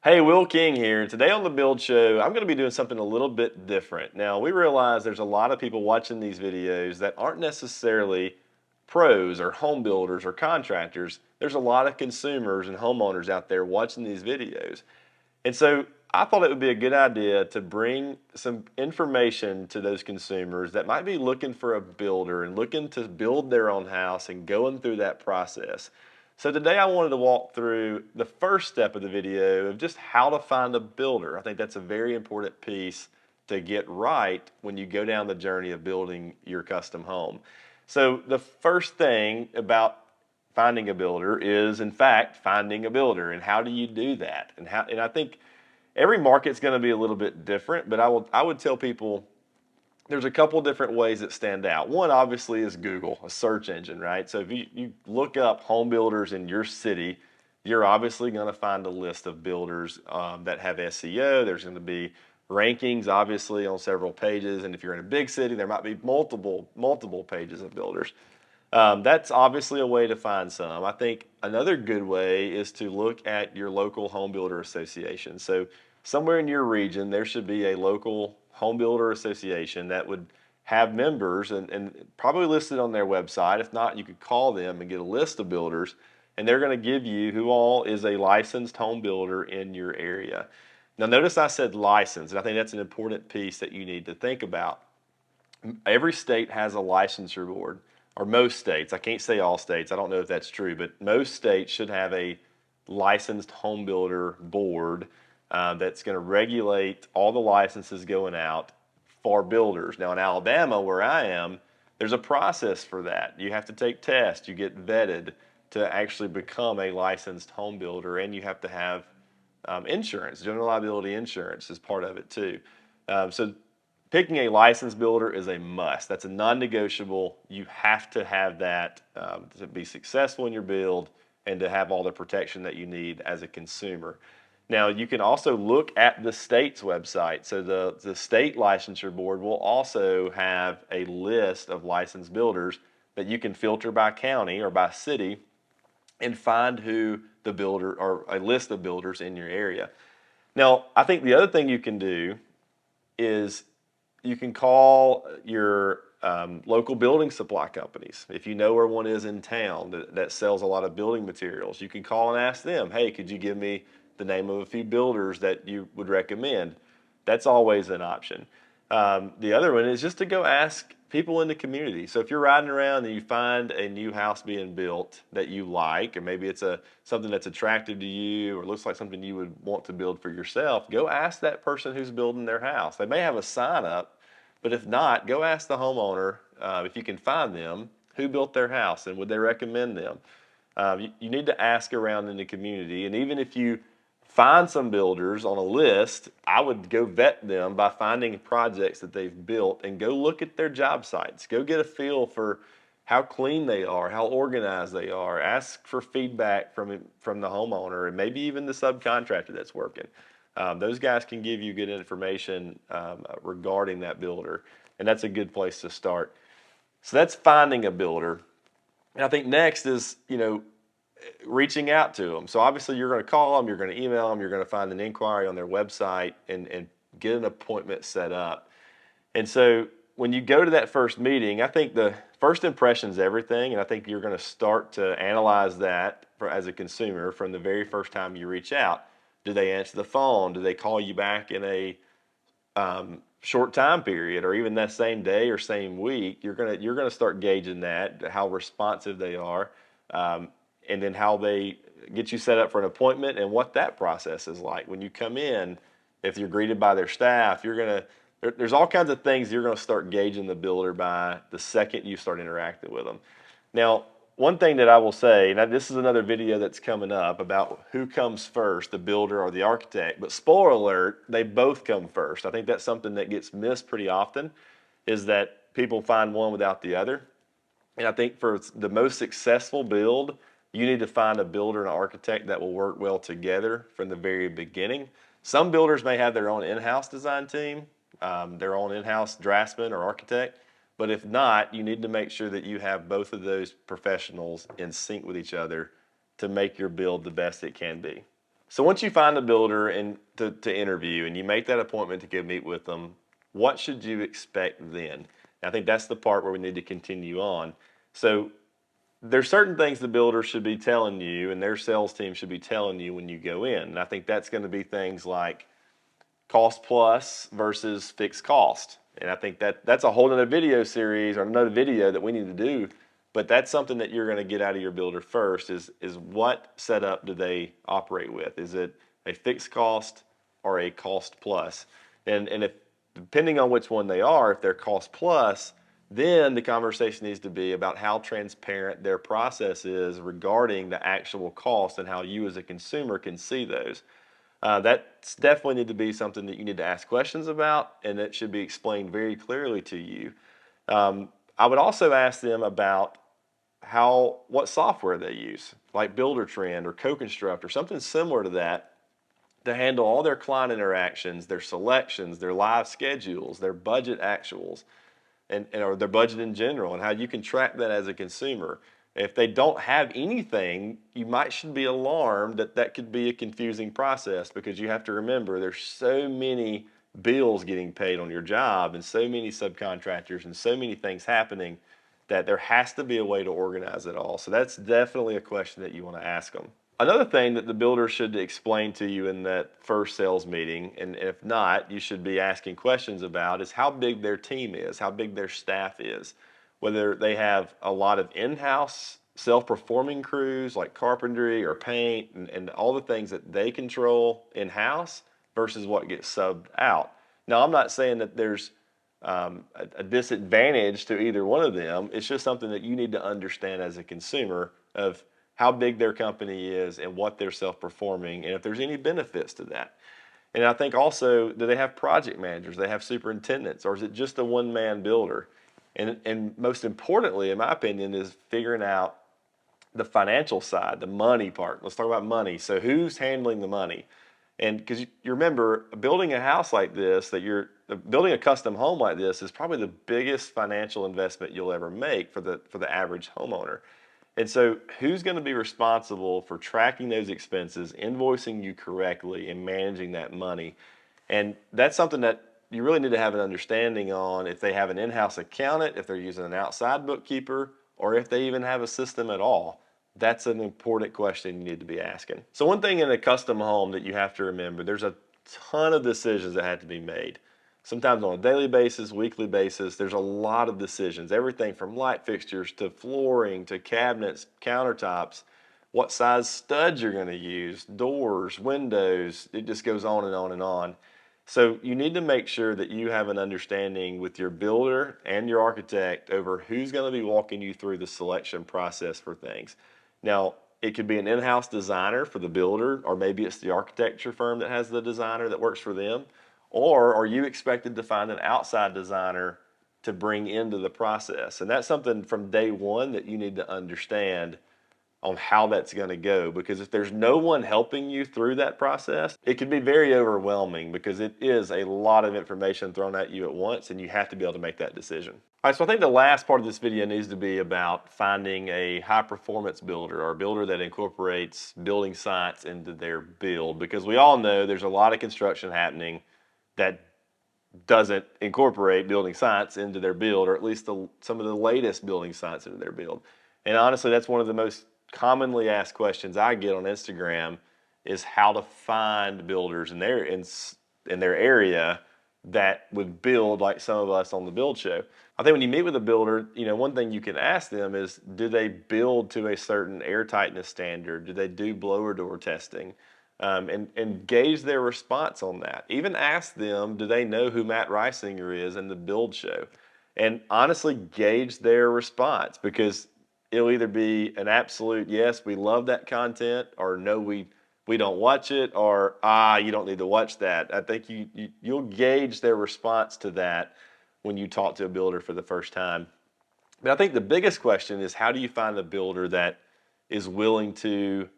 Hey, Will King here. Today on the Build Show, I'm going to be doing something a little bit different. Now, we realize there's a lot of people watching these videos that aren't necessarily pros or home builders or contractors. There's a lot of consumers and homeowners out there watching these videos. And so I thought it would be a good idea to bring some information to those consumers that might be looking for a builder and looking to build their own house and going through that process. So today I wanted to walk through the first step of the video of just how to find a builder. I think that's a very important piece to get right when you go down the journey of building your custom home. So the first thing about finding a builder is in fact finding a builder. And how do you do that? And I think every market's going to be a little bit different, but I would tell people there's a couple different ways that stand out. One obviously is Google, a search engine, right? So if you look up home builders in your city, you're obviously going to find a list of builders that have SEO. There's going to be rankings obviously on several pages, and if you're in a big city, there might be multiple pages of builders. That's obviously a way to find some. I think another good way is to look at your local home builder association. So somewhere in your region, there should be a local home builder association that would have members and probably listed on their website. If not, you could call them and get a list of builders, and they're going to give you who all is a licensed home builder in your area. Now, notice I said licensed, and I think that's an important piece that you need to think about. Every state has a licensure board, or most states. I can't say all states. I don't know if that's true, but most states should have a licensed home builder board that's going to regulate all the licenses going out for builders. Now in Alabama, where I am, there's a process for that. You have to take tests, you get vetted to actually become a licensed home builder, and you have to have insurance, general liability insurance is part of it too. So picking a licensed builder is a must. That's a non-negotiable. You have to have that to be successful in your build and to have all the protection that you need as a consumer. Now, you can also look at the state's website. So the state licensure board will also have a list of licensed builders that you can filter by county or by city and find who the builder or a list of builders in your area. Now, I think the other thing you can do is you can call your local building supply companies. If you know where one is in town that sells a lot of building materials, you can call and ask them, hey, could you give me the name of a few builders that you would recommend? That's always an option. The other one is just to go ask people in the community. So if you're riding around and you find a new house being built that you like, or maybe it's something that's attractive to you or looks like something you would want to build for yourself, go ask that person who's building their house. They may have a sign up, but if not, go ask the homeowner, if you can find them, who built their house and would they recommend them. You need to ask around in the community, and even if you find some builders on a list, I would go vet them by finding projects that they've built and go look at their job sites. Go get a feel for how clean they are, how organized they are. Ask for feedback from the homeowner and maybe even the subcontractor that's working. Those guys can give you good information regarding that builder, and that's a good place to start. So that's finding a builder. And I think next is, reaching out to them. So obviously you're going to call them, you're going to email them, you're going to find an inquiry on their website and get an appointment set up. And so when you go to that first meeting, I think the first impression is everything, and I think you're going to start to analyze that as a consumer from the very first time you reach out. Do they answer the phone? Do they call you back in a short time period, or even that same day or same week? You're gonna start gauging that, how responsive they are, and then how they get you set up for an appointment and what that process is like when you come in. If you're greeted by their staff, there's all kinds of things you're gonna start gauging the builder by the second you start interacting with them. Now, one thing that I will say, and this is another video that's coming up about who comes first, the builder or the architect, but spoiler alert, they both come first. I think that's something that gets missed pretty often, is that people find one without the other. And I think for the most successful build, you need to find a builder and an architect that will work well together from the very beginning. Some builders may have their own in-house design team, their own in-house draftsman or architect, but if not, you need to make sure that you have both of those professionals in sync with each other to make your build the best it can be. So once you find a builder and to interview and you make that appointment to go meet with them, what should you expect then? And I think that's the part where we need to continue on. So there's certain things the builder should be telling you and their sales team should be telling you when you go in. And I think that's going to be things like cost plus versus fixed cost. And I think that's a whole other video series or another video that we need to do. But that's something that you're going to get out of your builder first is what setup do they operate with? Is it a fixed cost or a cost plus? And if depending on which one they are, if they're cost plus, then the conversation needs to be about how transparent their process is regarding the actual cost and how you as a consumer can see those. That's definitely need to be something that you need to ask questions about, and it should be explained very clearly to you. I would also ask them about what software they use, like Buildertrend or CoConstruct or something similar to that, to handle all their client interactions, their selections, their live schedules, their budget actuals, and or their budget in general, and how you can track that as a consumer. If they don't have anything, you should be alarmed that that could be a confusing process, because you have to remember there's so many bills getting paid on your job and so many subcontractors and so many things happening that there has to be a way to organize it all. So that's definitely a question that you want to ask them. Another thing that the builder should explain to you in that first sales meeting, and if not, you should be asking questions about, is how big their team is, how big their staff is, whether they have a lot of in-house self-performing crews like carpentry or paint and all the things that they control in-house versus what gets subbed out. Now, I'm not saying that there's a disadvantage to either one of them. It's just something that you need to understand as a consumer of how big their company is and what they're self-performing and if there's any benefits to that. And I think also, do they have project managers? Do they have superintendents, or is it just a one-man builder? And most importantly, in my opinion, is figuring out the financial side, the money part. Let's talk about money. So who's handling the money? And because you remember, building a house like this, building a custom home like this is probably the biggest financial investment you'll ever make for the average homeowner. And so who's going to be responsible for tracking those expenses, invoicing you correctly, and managing that money? And that's something that you really need to have an understanding on, if they have an in-house accountant, if they're using an outside bookkeeper, or if they even have a system at all. That's an important question you need to be asking. So one thing in a custom home that you have to remember, there's a ton of decisions that have to be made. Sometimes on a daily basis, weekly basis, there's a lot of decisions. Everything from light fixtures to flooring to cabinets, countertops, what size studs you're going to use, doors, windows, it just goes on and on and on. So you need to make sure that you have an understanding with your builder and your architect over who's going to be walking you through the selection process for things. Now, it could be an in-house designer for the builder, or maybe it's the architecture firm that has the designer that works for them. Or are you expected to find an outside designer to bring into the process? And that's something from day one that you need to understand on how that's going to go, because if there's no one helping you through that process, it can be very overwhelming, because it is a lot of information thrown at you at once and you have to be able to make that decision. All right, so I think the last part of this video needs to be about finding a high performance builder, or a builder that incorporates building sites into their build, because we all know there's a lot of construction happening that doesn't incorporate building sites into their build, or at least some of the latest building sites into their build. And honestly, that's one of the most commonly asked questions I get on Instagram, is how to find builders in their area that would build like some of us on the Build Show. I think when you meet with a builder, one thing you can ask them is, do they build to a certain air tightness standard? Do they do blower door testing? And gauge their response on that. Even ask them, do they know who Matt Reisinger is in the Build Show? And honestly, gauge their response, because it'll either be an absolute yes, we love that content, or no, we don't watch it, or you don't need to watch that. I think you'll gauge their response to that when you talk to a builder for the first time. But I think the biggest question is, how do you find a builder that is willing to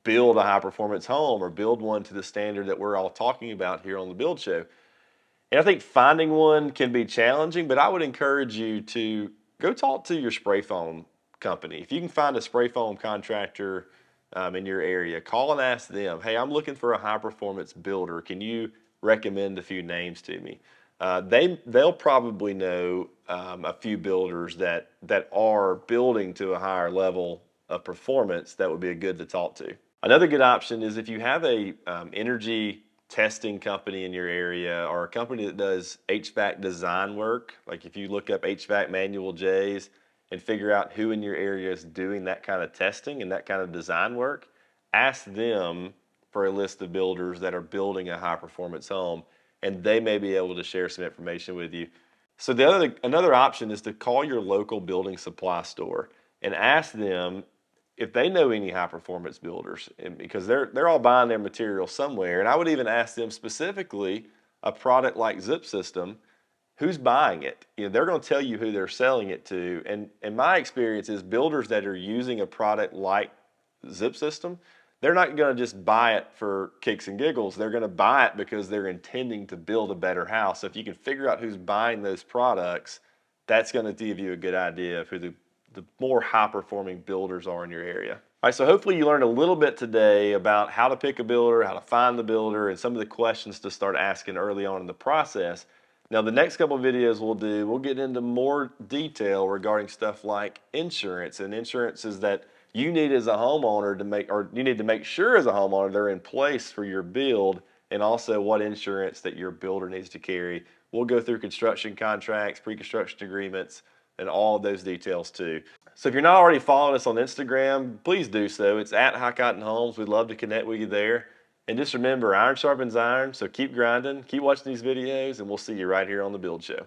build a high performance home, or build one to the standard that we're all talking about here on the Build Show? And I think finding one can be challenging, but I would encourage you to go talk to your spray foam company. If you can find a spray foam contractor in your area. Call and ask them, hey, I'm looking for a high performance builder. Can you recommend a few names to me? They'll probably know a few builders that are building to a higher level of performance that would be good to talk to. Another good option is if you have a energy testing company in your area or a company that does HVAC design work, like if you look up HVAC Manual J's and figure out who in your area is doing that kind of testing and that kind of design work, ask them for a list of builders that are building a high performance home, and they may be able to share some information with you. So another option is to call your local building supply store and ask them if they know any high performance builders, and because they're all buying their material somewhere. And I would even ask them specifically a product like Zip System, who's buying it? You know, they're going to tell you who they're selling it to. And my experience is builders that are using a product like Zip System, they're not going to just buy it for kicks and giggles. They're going to buy it because they're intending to build a better house. So if you can figure out who's buying those products, that's going to give you a good idea of who the more high performing builders are in your area. All right, so hopefully you learned a little bit today about how to pick a builder, how to find the builder, and some of the questions to start asking early on in the process. Now, the next couple of videos we'll get into more detail regarding stuff like insurance, and insurances that you need as a homeowner to make, or you need to make sure as a homeowner they're in place for your build, and also what insurance that your builder needs to carry. We'll go through construction contracts, pre-construction agreements, and all of those details too. So if you're not already following us on Instagram, please do so. It's at High Cotton Homes. We'd love to connect with you there. And just remember, iron sharpens iron, so keep grinding, keep watching these videos, and we'll see you right here on The Build Show.